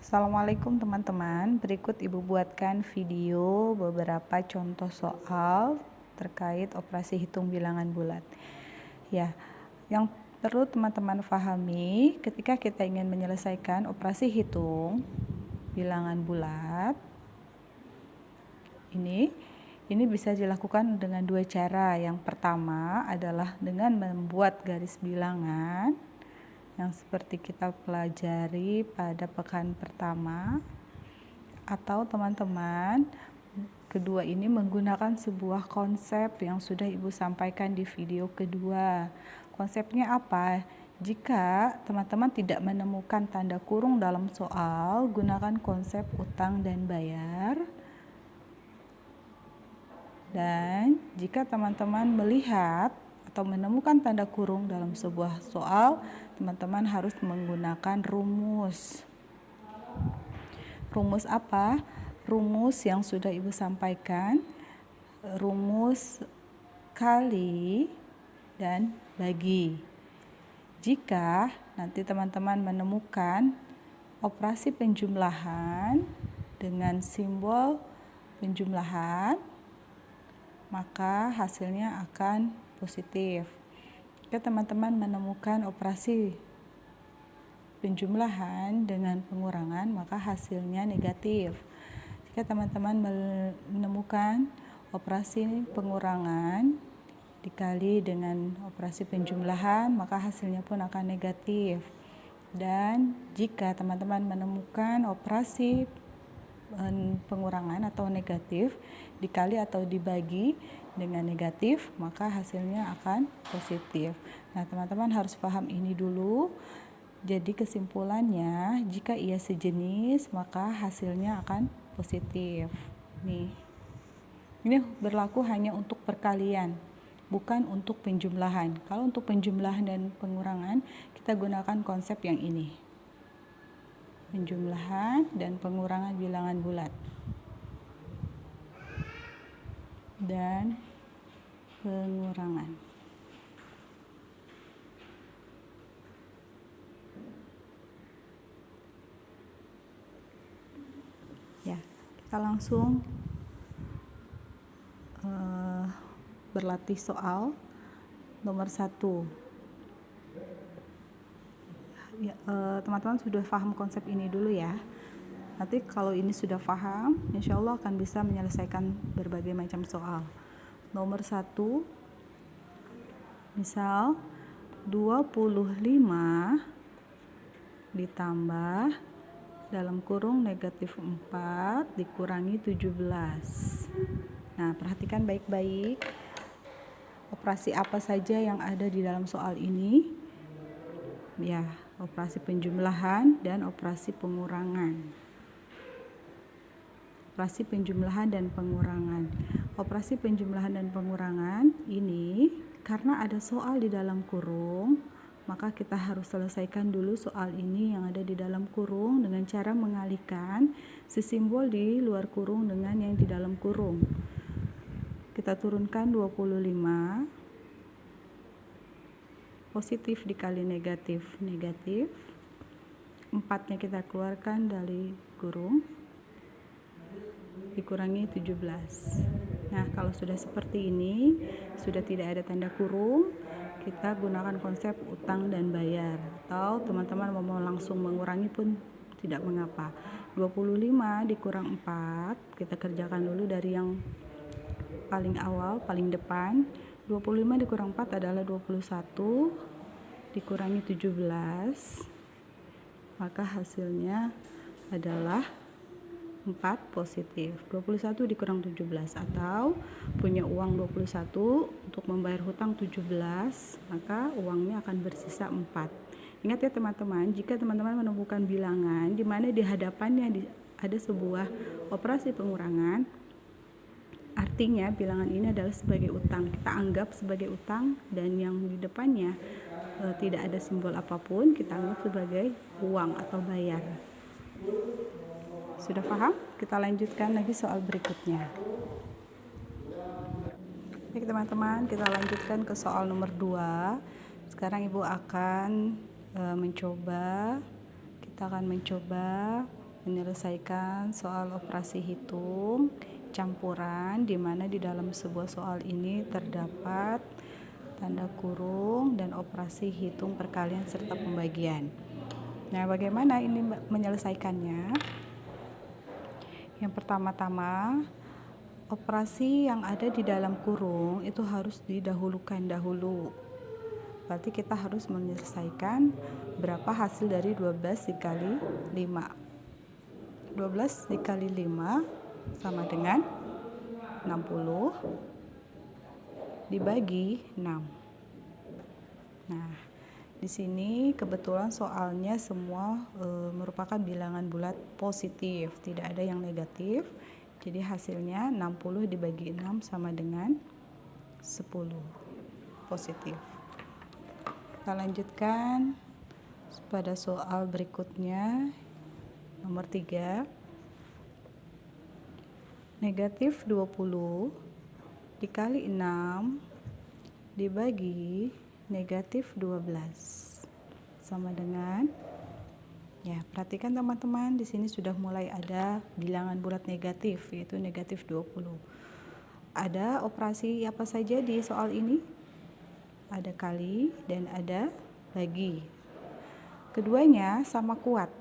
Assalamualaikum teman-teman, berikut Ibu buatkan video beberapa contoh soal terkait operasi hitung bilangan bulat. Ya, yang perlu teman-teman pahami ketika kita ingin menyelesaikan operasi hitung bilangan bulat, ini bisa dilakukan dengan dua cara. Yang pertama adalah dengan membuat garis bilangan yang seperti kita pelajari pada pekan pertama, atau teman-teman kedua ini menggunakan sebuah konsep yang sudah Ibu sampaikan di video kedua. Konsepnya apa? Jika teman-teman tidak menemukan tanda kurung dalam soal, gunakan konsep utang dan bayar. Dan jika teman-teman melihat atau menemukan tanda kurung dalam sebuah soal, teman-teman harus menggunakan rumus. Rumus apa? Rumus yang sudah Ibu sampaikan, rumus kali dan bagi. Jika nanti teman-teman menemukan operasi penjumlahan dengan simbol penjumlahan, maka hasilnya akan positif. Jika teman-teman menemukan operasi penjumlahan dengan pengurangan, maka hasilnya negatif. Jika teman-teman menemukan operasi pengurangan dikali dengan operasi penjumlahan, maka hasilnya pun akan negatif. Dan jika teman-teman menemukan operasi pengurangan atau negatif dikali atau dibagi dengan negatif, maka hasilnya akan positif. Nah, teman-teman harus paham ini dulu. Jadi kesimpulannya, jika ia sejenis, maka hasilnya akan positif. Ini berlaku hanya untuk perkalian, bukan untuk penjumlahan. Kalau untuk penjumlahan dan pengurangan, kita gunakan konsep yang ini. Penjumlahan dan pengurangan bilangan bulat. Dan pengurangan. Ya, kita langsung berlatih soal nomor 1. Ya, teman-teman sudah paham konsep ini dulu ya. Nanti kalau ini sudah paham, insya Allah akan bisa menyelesaikan berbagai macam soal. Nomor 1, misal 25 ditambah dalam kurung negatif 4 dikurangi 17. Nah, perhatikan baik-baik operasi apa saja yang ada di dalam soal ini. Ya, operasi penjumlahan dan operasi pengurangan. Operasi penjumlahan dan pengurangan. Operasi penjumlahan dan pengurangan ini karena ada soal di dalam kurung, maka kita harus selesaikan dulu soal ini yang ada di dalam kurung dengan cara mengalihkan si simbol di luar kurung dengan yang di dalam kurung. Kita turunkan 25, positif dikali negatif, negatif. 4-nya kita keluarkan dari kurung, dikurangi 17. Nah, kalau sudah seperti ini, sudah tidak ada tanda kurung, kita gunakan konsep utang dan bayar. Atau teman-teman mau langsung mengurangi pun tidak mengapa. 25 dikurang 4, kita kerjakan dulu dari yang paling awal, paling depan. 25 dikurang 4 adalah 21, dikurangi 17, maka hasilnya adalah 4 positif. 21 dikurang 17, atau punya uang 21 untuk membayar hutang 17, maka uangnya akan bersisa 4. Ingat ya teman-teman, jika teman-teman menemukan bilangan di mana di hadapannya ada sebuah operasi pengurangan, artinya bilangan ini adalah sebagai utang. Kita anggap sebagai utang, dan yang di depannya tidak ada simbol apapun, kita anggap sebagai uang atau bayar. Sudah paham? Kita lanjutkan lagi soal berikutnya. Baik teman-teman, kita lanjutkan ke soal nomor 2. Sekarang Ibu akan mencoba menyelesaikan soal operasi hitung campuran, di mana di dalam sebuah soal ini terdapat tanda kurung dan operasi hitung perkalian serta pembagian. Nah, bagaimana ini menyelesaikannya? Yang pertama-tama, operasi yang ada di dalam kurung itu harus didahulukan dahulu. Berarti kita harus menyelesaikan berapa hasil dari 12 dikali 5. 12 dikali 5 sama dengan 60 dibagi 6. Nah, di sini kebetulan soalnya semua merupakan bilangan bulat positif, tidak ada yang negatif. Jadi hasilnya 60 dibagi 6 sama dengan 10 positif. Kita lanjutkan pada soal berikutnya, nomor 3. Negatif 20 dikali 6 dibagi negatif 12 sama dengan, ya, perhatikan teman-teman, di sini sudah mulai ada bilangan bulat negatif, yaitu negatif 20. Ada operasi apa saja di soal ini? Ada kali dan ada bagi. Keduanya sama kuat,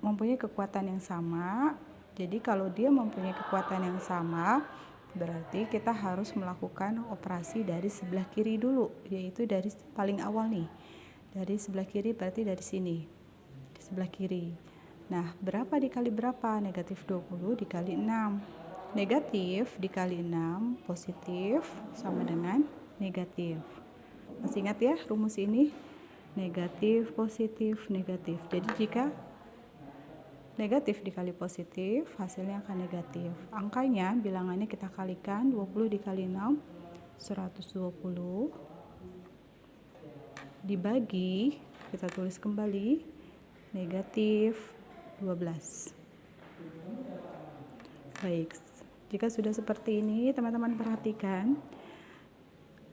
mempunyai kekuatan yang sama. Jadi kalau dia mempunyai kekuatan yang sama, berarti kita harus melakukan operasi dari sebelah kiri dulu, yaitu dari paling awal nih. Dari sebelah kiri berarti dari sini, di sebelah kiri. Nah, berapa dikali berapa? Negatif 20 dikali 6. Negatif dikali 6 positif sama dengan negatif. Masih ingat ya rumus ini? Negatif, positif, negatif. Jadi jika negatif dikali positif, hasilnya akan negatif. Angkanya, bilangannya kita kalikan, 20 dikali 6, 120. Dibagi, kita tulis kembali, negatif 12. Baik, jika sudah seperti ini, teman-teman perhatikan,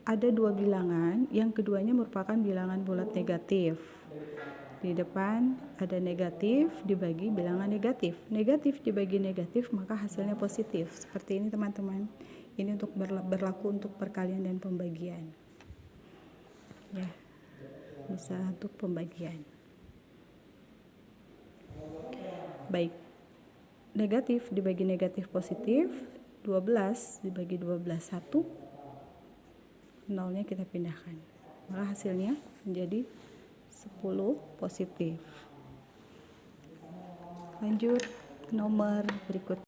ada dua bilangan, yang keduanya merupakan bilangan bulat negatif. Di depan ada negatif dibagi bilangan negatif. Negatif dibagi negatif, maka hasilnya positif. Seperti ini teman-teman. Ini untuk berlaku untuk perkalian dan pembagian. Ya, bisa untuk pembagian. Baik. Negatif dibagi negatif positif. 12 dibagi 12, 1. Nolnya kita pindahkan. Maka hasilnya menjadi 10 positif. Lanjut nomor berikutnya.